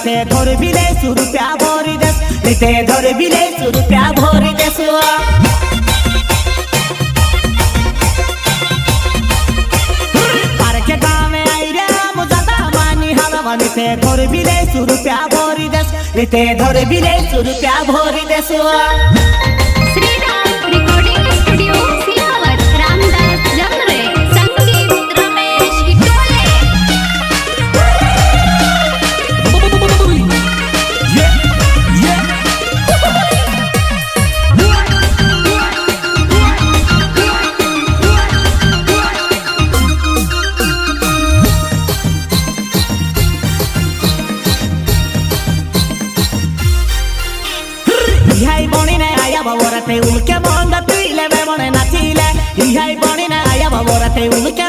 निते धरबिले सुरुप्या भरी देस निते धरबिले सुरुप्या भरी देस पारके गामे आइरे मुजादा मानी हलवा निते धरबिले सुरुप्या भरी देस निते धरबिले सुरुप्या भरी देस श्रीराम रिकॉर्डिंग स्टूडियो सिलावत रामदास जमरे संगीत रमेश हिटोले इहाई बणी ने आया बाबोराते उनके बंद पीले में बने नाचिले इहाई बणी ने आया बाबोराते उनके